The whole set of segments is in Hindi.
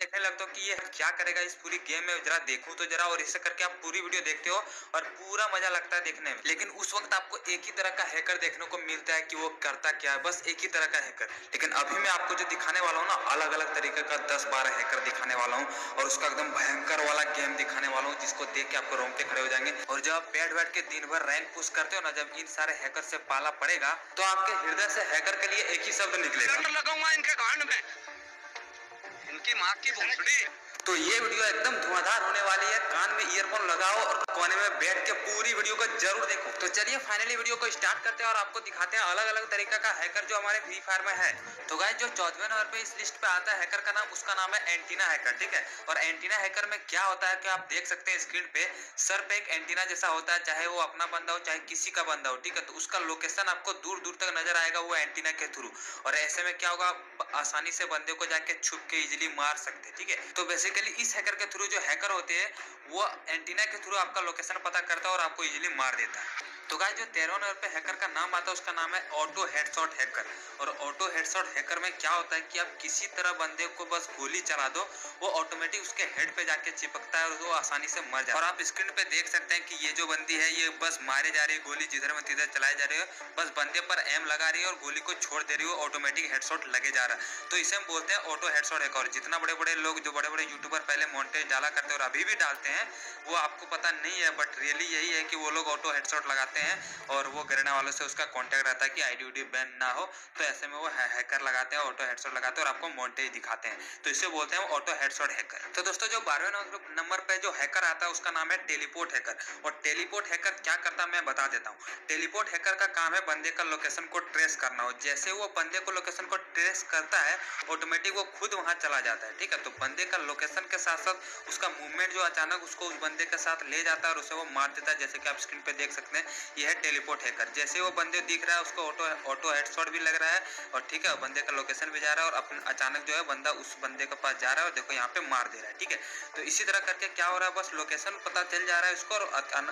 देखने लगते हो कि ये क्या करेगा इस पूरी गेम में, जरा देखूं तो जरा, और इसे करके आप पूरी वीडियो देखते हो और पूरा मजा लगता है देखने में। लेकिन उस वक्त आपको एक ही तरह का हैकर देखने को मिलता है कि वो करता क्या है, बस एक ही तरह का हैकर। लेकिन अभी मैं आपको जो दिखाने वाला हूँ ना, अलग अलग तरीके का 10-12 हैकर दिखाने वाला हूँ और उसका एकदम भयंकर वाला गेम दिखाने वाला हूँ, जिसको देख के आपको रोंगटे खड़े हो जाएंगे। और जब आप बैठ के दिन भर रैंक पुश करते हो ना, जब इन सारे हैकर से पाला पड़ेगा तो आपके हृदय से हैकर के लिए एक ही शब्द निकलेगा, लगाऊंगा इनके गांड में, इनकी माँ की भोसड़ी। तो ये वीडियो एकदम धुआंधार होने वाली है। कान में ईयरफोन लगाओ और कोने में बैठ के पूरी वीडियो को जरूर देखो। तो चलिए फाइनली वीडियो को स्टार्ट करते हैं और आपको दिखाते हैं अलग अलग तरीका का हैकर जो हमारे फ्री फायर में है। तो गाइस, जो 14वें नंबर पे इस लिस्ट पे आता है हैकर का नाम, उसका नाम है एंटीना हैकर, ठीक है। और एंटीना हैकर में क्या होता है कि आप देख सकते हैं स्क्रीन पे, सर पे एक एंटीना जैसा होता है, चाहे वो अपना बंदा हो चाहे किसी का बंदा हो, ठीक है। तो उसका लोकेशन आपको दूर दूर तक नजर आएगा वो एंटीना के थ्रू। और ऐसे में क्या होगा, आसानी से बंदे को जाके छुप के इजिली मार सकते हैं, ठीक है। तो बेसिकली इस हैकर के थ्रू जो हैकर होते हैं वो एंटीना के थ्रू आपका लोकेशन पता करता है और आपको इजीली मार देता है। तो गाइस, जो 13वें नंबर पे हैकर का नाम आता है उसका नाम है ऑटो हेडशॉट हैकर। और ऑटो हेडशॉट हैकर में क्या होता है कि आप किसी तरह बंदे को बस गोली चला दो, वो ऑटोमेटिक उसके हेड पे जाके चिपकता है और वो आसानी से मर जाता है। और आप स्क्रीन पे देख सकते हैं कि ये जो बंदी है ये बस मारे जा रही है गोली, जिधर में तिधर चलाई जा रही है, बस बंदे पर एम लगा रही है और गोली को छोड़ दे रही है, ऑटोमेटिक हेडशॉट लगे जा रहा है। तो इसे हम बोलते हैं ऑटो हेडशॉट हैकर। और जितना बड़े बड़े लोग, जो बड़े बड़े यूट्यूबर पहले मॉन्टेज डाला करते हैं और अभी भी डालते हैं, वो आपको पता नहीं है, बट रियली यही है कि वो लोग ऑटो हेडशॉट लगाते हैं और वो गिरने वालों से उसका कांटेक्ट रहता है कि आईडी उडी बैन ना हो। तो ऐसे में वो हैकर लगाते हैं, ऑटो हेडशॉट लगाते हैं और आपको मॉन्टेज दिखाते हैं। तो इसे बोलते हैं ऑटो हेडशॉट हैकर। तो दोस्तों, जो 12वें नंबर पे जो हैकर आता है उसका नाम है टेलीपोर्ट हैकर। और टेलीपोर्ट हैकर क्या करता है मैं बता देता हूँ। टेलीपोर्ट हैकर का काम है बंदे का लोकेशन को ट्रेस करना हो। जैसे वो बंदे को लोकेशन को ट्रेस करता है, ऑटोमेटिक वो खुद वहां चला जाता है, ठीक है। तो बंदे का लोकेशन के साथ साथ उसका मूवमेंट जो अचानक उसको उस बंदे के साथ ले जाता है और उसे वो मार देता है, जैसे कि आप स्क्रीन पे देख सकते हैं। यह है टेलीपोर्ट हैकर। जैसे वो बंदे दिख रहा है उसको ऑटो हेडशॉट भी लग रहा है और ठीक है, बंदे का लोकेशन भी जा रहा है और अपन अचानक जो है बंदा उस बंदे के पास जा रहा है और देखो यहाँ पे मार दे रहा है, ठीक है। तो इसी तरह करके क्या हो रहा है, बस लोकेशन पता चल जा रहा है उसको और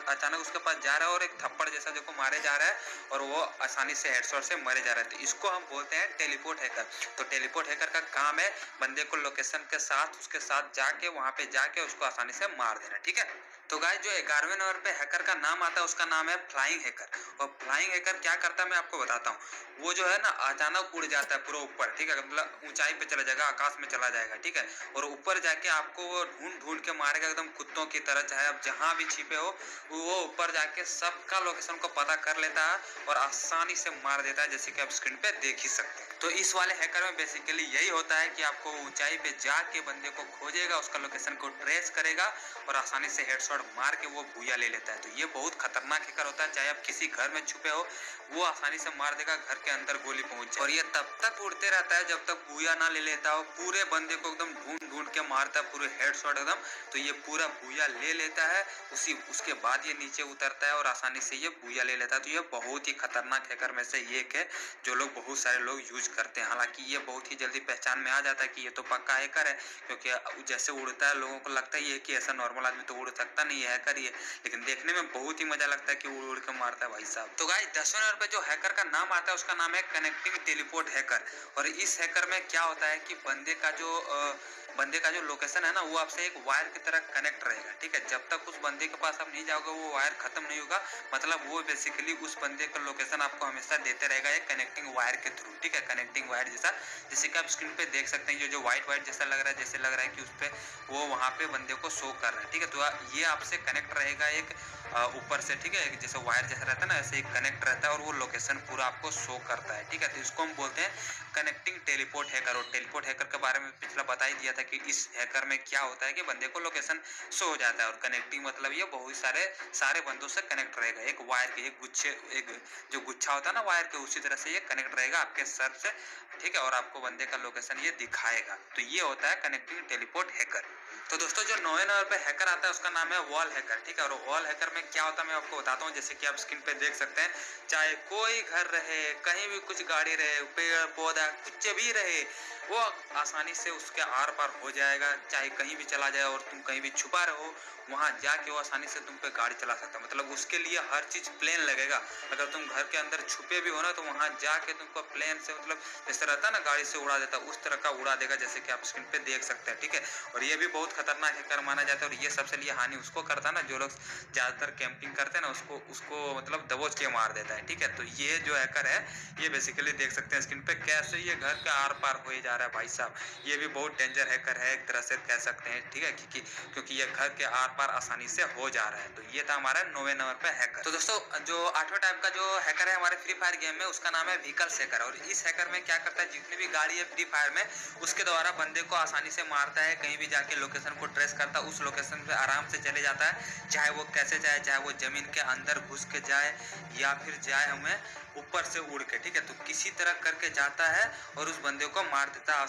अचानक उसके पास जा रहा है और एक थप्पड़ जैसा देखो मारे जा रहा है और वो आसानी से हेडशॉट से मरे जा रहा है। तो इसको हम बोलते हैं टेलीपोर्ट हैकर। तो टेलीपोर्ट हैकर का काम है बंदे को लोकेशन के साथ उसके साथ जाके वहां पे जाके उसको आसानी से मार देना, ठीक है। तो गाइस, जो 11वें नंबर पे हैकर का नाम आता है उसका नाम है फ्लाइंग हैकर। और फ्लाइंग हैकर क्या करता है मैं आपको बताता हूँ। वो जो है ना अचानक उड़ जाता है पूरा ऊपर, ठीक है, मतलब ऊंचाई पे चला जाएगा, आकाश में चला जाएगा, ठीक है। और ऊपर जाके आपको वो ढूंढ ढूंढ के मारेगा एकदम कुत्तों की तरह, चाहे आप जहां भी छिपे हो वो ऊपर जाके सबका लोकेशन को पता कर लेता है और आसानी से मार देता है, जैसे कि आप स्क्रीन पे देख ही सकते हैं। तो इस वाले हैकर में बेसिकली यही होता है कि आपको ऊंचाई पे जाके बंदे को खोजेगा, उसका लोकेशन को ट्रेस करेगा और आसानी से हेडशॉट मार के वो भूया ले लेता है। तो ये बहुत खतरनाक हैकर होता है। चाहे आप किसी घर में छुपे हो, वो आसानी से मार देगा, घर के अंदर गोली पहुंच जाए। और ये तब तक उड़ते रहता है जब तक भूया ना ले लेता हो। पूरे बंदे को एकदम ढूंढ ढूंढ के मारता है, पूरे हेडशॉट एकदम। तो ये पूरा भूया ले लेता है, उसके बाद ये नीचे उतरता है और आसानी से ये भूया ले लेता है। तो ये बहुत ही खतरनाक हैकर में से एक है जो लोग बहुत सारे लोग यूज करते हैं। हालांकि ये बहुत ही जल्दी पहचान में आ जाता है कि ये तो पक्का हैकर है, क्योंकि जैसे उड़ता है लोगों को लगता ही है कि ऐसा नॉर्मल आदमी तो उड़ सकता नहीं है, हैकर ही है। लेकिन देखने में बहुत ही मजा लगता है कि उड़ उड़ के मारता है भाई साहब। तो गाइस, 10वें नंबर पे जो हैकर का नाम आता है उसका नाम है कनेक्टिंग टेलीपोर्ट हैकर। और इस हैकर में क्या होता है कि बंदे का जो लोकेशन है ना वो आपसे एक वायर की तरह कनेक्ट रहेगा, ठीक है। जब तक उस बंदे के पास आप नहीं जाओगे वो वायर खत्म नहीं होगा। मतलब वो बेसिकली उस बंदे का लोकेशन आपको हमेशा देते रहेगा एक कनेक्टिंग वायर के थ्रू, ठीक है। कनेक्टिंग वायर जैसा, जैसे कि आप स्क्रीन पे देख सकते हैं, जो व्हाइट व्हाइट जैसा लग रहा है, जैसे लग रहा है कि उस पे वो वहां पे बंदे को शो कर रहा है, ठीक है। तो ये आपसे कनेक्ट रहेगा एक ऊपर से, ठीक है, जैसे वायर जैसा रहता है ना ऐसे एक कनेक्ट रहता है और वो लोकेशन पूरा आपको शो करता है, ठीक है। तो इसको हम बोलते हैं कनेक्टिंग टेलीपोर्ट हैकर। और टेलीपोर्ट हैकर के बारे में पिछला बता ही दिया था कि इस हैकर में क्या होता है कि बंदे को लोकेशन शो हो जाता है। और कनेक्टिंग मतलब ये बहुत सारे बंदों से कनेक्ट रहेगा, एक वायर के एक गुच्छे, एक जो गुच्छा होता है ना वायर के, उसी तरह से ये कनेक्ट रहेगा आपके सर से, ठीक है। और आपको बंदे का लोकेशन ये दिखाएगा। तो ये होता है कनेक्टिंग टेलीपोर्ट हैकर। तो दोस्तों, जो 9वें नंबर पे हैकर आता है उसका नाम है वॉल हैकर, ठीक है। और वॉल हैकर में में क्या होता है मैं आपको बताता हूँ। जैसे कि आप स्क्रीन पे देख सकते हैं, चाहे कोई घर रहे, कहीं भी कुछ गाड़ी रहे, पेड़ पौधा कुछ भी रहे, वो आसानी से उसके आर पार हो जाएगा। चाहे कहीं भी चला जाए और तुम कहीं भी छुपा रहो, वहां जाके वो आसानी से तुम पे गाड़ी चला सकता है। मतलब उसके लिए हर चीज प्लेन लगेगा। अगर तुम घर के अंदर छुपे भी हो ना, तो वहां जाके तुमको प्लेन से, मतलब जैसे रहता है ना गाड़ी से उड़ा देता, उस तरह का उड़ा देगा, जैसे कि आप स्क्रीन पे देख सकते हैं। ठीक है, और ये भी बहुत खतरनाक हैकर माना जाता है। और ये सबसे लिए हानि उसको करता है ना, जो लोग ज्यादातर कैंपिंग करते हैं ना, उसको मतलब दबोच के मार देता है। ठीक है, तो ये जो हैकर है, ये बेसिकली देख सकते हैं स्क्रीन पे कैसे ये घर के आर पार हो जा रहा है भाई साहब। ये भी बहुत डेंजर हैकर है एक तरह से कह सकते हैं। ठीक है, क्योंकि ये घर के आर पार आसानी से हो जा रहा है। तो ये था हमारा 9वें नंबर पे हैकर। तो दोस्तों, जो 8वें टाइप का जो हैकर है हमारे फ्री फायर गेम में, उसका नाम है व्हीकल्स हैकर। और इस हैकर में क्या करता है, जितनी भी गाड़ी है फ्री फायर में, उसके द्वारा बंदे को आसानी से मारता है। कहीं भी जाके लोकेशन को ट्रेस करता है, उस लोकेशन पे आराम से चले जाता है, चाहे वो कैसे जाए, चाहे वो जमीन के अंदर घुस के जाए या फिर जाए हमें ऊपर से उड़ के। ठीक है, तो किसी तरह करके जाता है और उस बंदे को मार देता है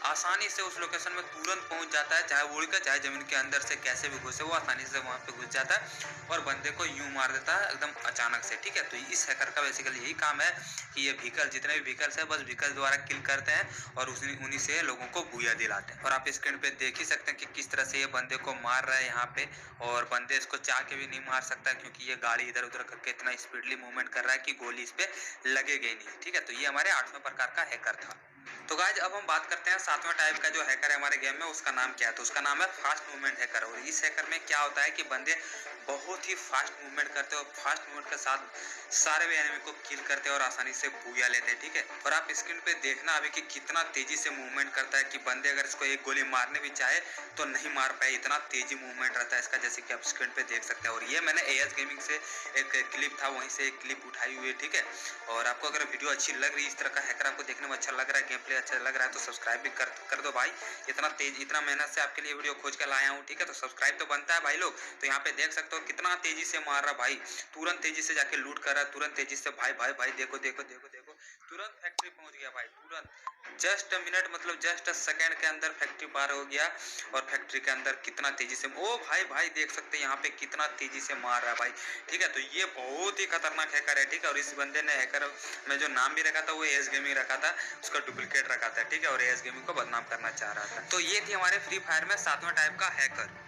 आसानी से उस लोकेशन में तुरंत पहुंच जाता है, चाहे उड़ के चाहे जमीन के अंदर से कैसे भी घुसे, वो आसानी से वहां पे घुस जाता है और बंदे को यूं मार देता है एकदम अचानक से। ठीक है, तो इस हैकर का बेसिकली यही काम है कि ये व्हीकल, जितने भी व्हीकल्स है, बस व्हीकल द्वारा किल करते हैं और उन्हीं से लोगों को बुया दिलाते हैं। और आप स्क्रीन पे देख ही सकते हैं कि किस तरह से ये बंदे को मार रहा है यहाँ पे, और बंदे इसको चाह के भी नहीं मार सकता, क्योंकि ये गाड़ी इधर उधर करके इतना स्पीडली मूवमेंट कर रहा है कि गोली इस पे लगेगी नहीं। ठीक है, तो ये हमारे 8वें प्रकार का हैकर था। तो गाइज अब हम बात करते हैं 7वें टाइप का जो हैकर है हमारे गेम में, उसका नाम क्या है। तो उसका नाम है फास्ट मूवमेंट हैकर। और इस हैकर में क्या होता है कि बंदे बहुत ही फास्ट मूवमेंट करते हैं और फास्ट मूवमेंट के साथ सारे भी एनिमी को किल करते हैं और आसानी से बुया लेते हैं। ठीक है, और आप स्क्रीन पे देखना अभी कि कितना तेजी से मूवमेंट करता है कि बंदे अगर इसको एक गोली मारने भी चाहे तो नहीं मार पाए, इतना तेजी मूवमेंट रहता है इसका, जैसे कि आप स्क्रीन पे देख सकते हैं। और ये मैंने एएस गेमिंग से एक क्लिप था, वहीं से एक क्लिप उठाई हुई है। ठीक है, और आपको अगर वीडियो अच्छी लग रही है, इस तरह का हैकर आपको देखने में अच्छा लग रहा है, गेम प्ले अच्छा लग रहा है, तो सब्सक्राइब भी कर दो भाई। इतना मेहनत से आपके लिए वीडियो खोज कर लाया हूँ। ठीक है, तो सब्सक्राइब तो बनता है भाई लोग। तो यहाँ पे देख सकते हो कितना तेजी से मार रहा भाई, तुरंत तेजी से जाके लूट कर रहा है, तुरंत तेजी से भाई भाई भाई देखो देखो देखो देखो, तुरंत फैक्ट्री पहुंच गया भाई, तुरंत जस्ट मिनट, मतलब जस्ट सेकंड के अंदर फैक्ट्री पार हो गया। और फैक्ट्री के अंदर कितना तेजी से, ओ भाई भाई देख सकते हैं यहाँ पे कितना तेजी से मार रहा है भाई। ठीक है, तो ये बहुत ही खतरनाक हैकर है। ठीक है, और इस बंदे ने हैकर में जो नाम भी रखा था वो एएस गेमिंग रखा था, उसका डुप्लीकेट रखा था। ठीक है, और एएस गेमिंग को बदनाम करना चाह रहा था। तो ये थी हमारे फ्री फायर में 7वें टाइप का हैकर।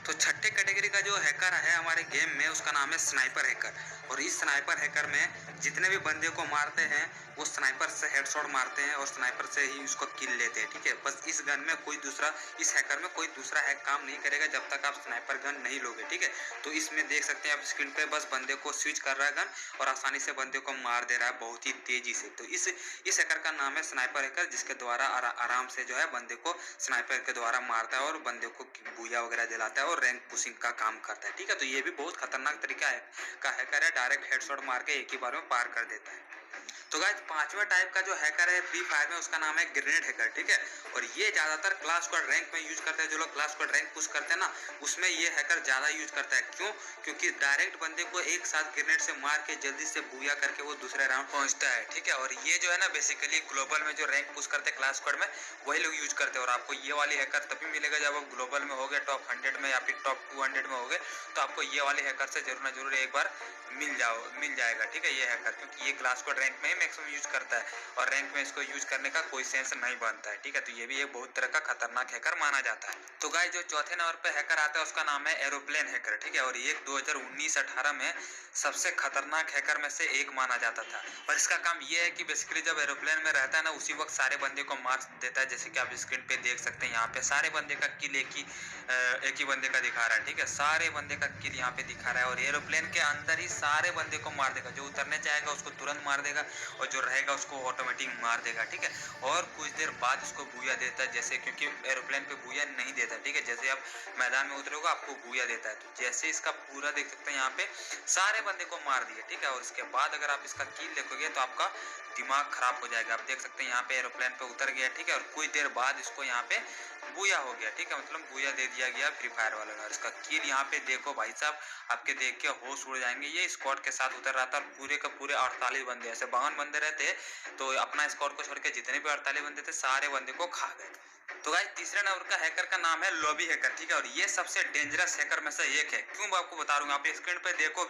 तो छठे कैटेगरी का जो हैकर है हमारे गेम में, उसका नाम है स्नाइपर हैकर। और इस स्नाइपर हैकर में जितने भी बंदे को मारते हैं वो स्नाइपर से हेडशॉट मारते हैं और स्नाइपर से ही उसको किल लेते हैं। ठीक है, बस इस गन में कोई दूसरा, इस हैकर में कोई दूसरा हैक काम नहीं करेगा जब तक आप स्नाइपर गन नहीं लोगे। ठीक है, तो इसमें देख सकते हैं आप स्क्रीन पे, बस बंदे को स्विच कर रहा है गन और आसानी से बंदे को मार दे रहा है बहुत ही तेजी से। तो इस हैकर का नाम है स्नाइपर हैकर, जिसके द्वारा आराम से जो है बंदे को स्नाइपर के द्वारा मारता है और बंदे को बुया वगैरह दिलाता है और रैंक पुशिंग का काम करता है। ठीक है, तो ये भी बहुत खतरनाक तरीका का हैकर है, डायरेक्ट हेडशॉट मार के एक ही बार में पार कर देता है। तो गाइस 5वें टाइप का जो हैकर है फ्री फायर में, उसका नाम है ग्रेनेड हैकर। ठीक है, और ये ज्यादातर क्लास स्क्वाड रैंक में यूज करते हैं। जो लोग क्लास स्क्वाड रैंक पुश करते हैं ना, उसमें ये हैकर ज्यादा यूज करता है। क्यों? क्योंकि डायरेक्ट बंदे को एक साथ ग्रेनेड से मार के जल्दी से बुया करके वो दूसरे राउंड पहुंचता है। ठीक है, और ये जो है ना बेसिकली ग्लोबल में जो रैंक पुश करते हैं क्लास स्क्वाड में, वही लोग यूज करते हैं। और आपको ये वाली हैकर तभी मिलेगा जब आप ग्लोबल में होगे, टॉप 100 में या फिर टॉप 200 में होगे, तो आपको ये वाले हैकर से जरूर ना जरूर एक बार मिल जाएगा। ठीक है, ये हैकर, क्योंकि ये क्लास स्क्वाड रैंक में ही मैक्सिमम यूज करता है और रैंक में इसको यूज करने का कोई सेंस नहीं बनता है। ठीक है, तो ये भी एक बहुत तरह का खतरनाक हैकर माना जाता है। तो गाइस जो चौथे नंबर पे हैकर आता है उसका नाम है एरोप्लेन हैकर। ठीक है, और ये 2019-18 में सबसे खतरनाक हैकर में से एक माना जाता था। और इसका काम ये है कि बेसिकली जब एरोप्लेन में रहता है ना, उसी वक्त सारे बंदे को मार देता है। जैसे कि आप स्क्रीन पे देख सकते हैं, यहाँ पे सारे बंदे का किल एक ही बंदे का दिखा रहा है। ठीक है, सारे बंदे का किल यहाँ पे दिखा रहा है और एरोप्लेन के अंदर ही सारे बंदे को मार देगा। जो उतरने चाहेगा उसको तुरंत मार देगा और जो रहेगा उसको ऑटोमेटिक मार देगा। ठीक है, और कुछ देर बाद उसको बुया देता है, जैसे, क्योंकि एरोप्लेन पे बुया नहीं देता। ठीक है, जैसे आप मैदान में उतरोगे आपको बुया देता है। तो जैसे इसका पूरा देख सकते हैं यहाँ पे सारे बंदे को मार दिए। ठीक है, और इसके बाद अगर आप इसका किल देखोगे तो आपका दिमाग खराब हो जाएगा। आप देख सकते हैं यहाँ पे एरोप्लेन पे उतर गया। ठीक है, और कुछ देर बाद इसको यहाँ पे बुया हो गया। ठीक है, मतलब बुया दे दिया गया फ्री फायर वालों ने। और इसका किल यहाँ पे देखो भाई साहब, आपके देख के होश उड़ जाएंगे। ये स्क्वाड के साथ उतर रहा था और पूरे का पूरे 48 बंदे, ऐसे 52 बंदे रहते, तो अपना स्क्वाड को छोड़ के जितने भी 48 बंदे थे सारे बंदे को खा गए। तो गाइस तीसरे नंबर का हैकर का नाम है लॉबी हैकर, ठीक है। और ये सबसे डेंजरस हैकर में से एक है। क्यों मैं आपको बता दूंगा, आप स्क्रीन पे देखो,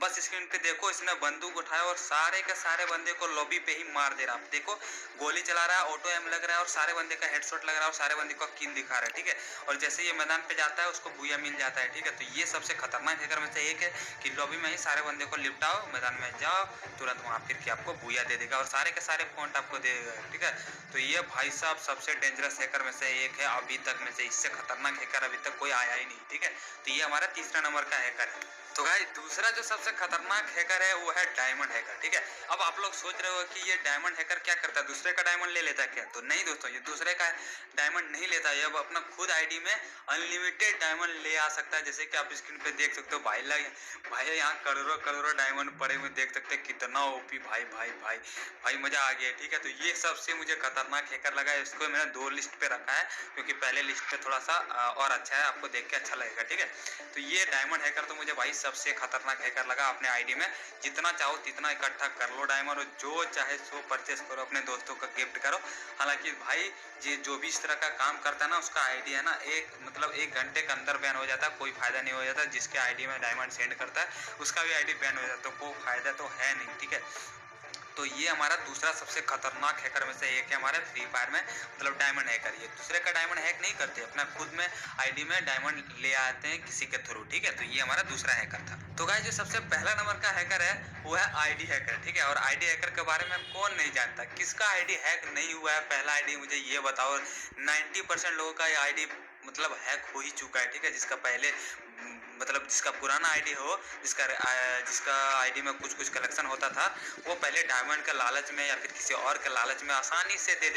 बस स्क्रीन पे देखो। इसने बंदूक उठाया और सारे के सारे बंदे को लॉबी पे ही मार दे रहा है। देखो गोली चला रहा है, ऑटो एम लग रहा है और सारे बंदे का हेडशॉट लग रहा है और सारे बंदे को किल दिखा रहा है, ठीक है। और जैसे ये मैदान पे जाता है उसको बुया मिल जाता है, ठीक है। तो ये सबसे खतरनाक हैकर में से एक है कि लॉबी में ही सारे बंदे को लिपटाओ, मैदान में जाओ, तुरंत वहां फिर के आपको बुया दे देगा और सारे के सारे पॉइंट आपको दे देगा, ठीक है। तो ये भाई साहब सबसे डेंजरस हैकर में से एक है अभी तक में से। इससे खतरनाक हैकर अभी तक कोई आया ही नहीं, ठीक है। तो ये हमारा तीसरा नंबर का हैकर है। तो भाई दूसरा जो सबसे खतरनाक हैकर है वो है डायमंड हैकर, ठीक है। अब आप लोग सोच रहे हो कि ये डायमंड हैकर क्या करता है, दूसरे का डायमंड ले लेता है क्या? तो नहीं दोस्तों, ये दूसरे का डायमंड नहीं लेता है। अब अपना खुद आईडी में अनलिमिटेड डायमंड ले आ सकता है। जैसे कि आप स्क्रीन पे देख सकते हो, भाई यहाँ करोड़ों करोड़ों डायमंड पड़े हुए देख सकते हैं। कितना ओपी भाई भाई भाई भाई, मजा आ गया, ठीक है। तो ये सबसे मुझे खतरनाक हैकर लगा है। इसको मैंने 2 लिस्ट पे रखा है क्योंकि पहले लिस्ट पे थोड़ा सा और अच्छा है, आपको देख के अच्छा लगेगा, ठीक है। तो ये डायमंड हैकर तो मुझे भाई सबसे खतरनाक हैकर लगा। अपने आईडी में जितना चाहो तितना इकट्ठा कर लो डायमंड, और जो चाहे सो परचेस करो, अपने दोस्तों को गिफ्ट करो। हालांकि भाई ये जो भी इस तरह का काम करता है ना, उसका आईडी है ना एक घंटे के अंदर बैन हो जाता है, कोई फायदा नहीं हो जाता। जिसके आईडी में डायमंड सेंड करता है उसका भी आईडी बैन हो जाता है, तो कोई फायदा तो है नहीं, ठीक है। तो ये हमारा दूसरा सबसे खतरनाक हैकर में से एक है हमारे फ्री फायर में, मतलब डायमंड हैकर। ये दूसरे का डायमंड हैक नहीं करते, अपना खुद में आईडी में डायमंड ले आते हैं किसी के थ्रू, ठीक है। तो ये हमारा दूसरा हैकर था। तो गाइस जो सबसे पहला नंबर का हैकर है वो है आईडी हैकर, ठीक है। और आईडी हैकर के बारे में कौन नहीं जानता, किसका आईडी हैक नहीं हुआ है पहला आईडी मुझे ये बताओ। 90% लोगों का आईडी मतलब हैक हो ही चुका है, ठीक है। जिसका पहले मतलब जिसका पुराना आईडी हो, जिसका आईडी में कुछ कलेक्शन होता था, वो पहले डायमंड के लालच में या फिर किसी और के लालच में आसानी से दे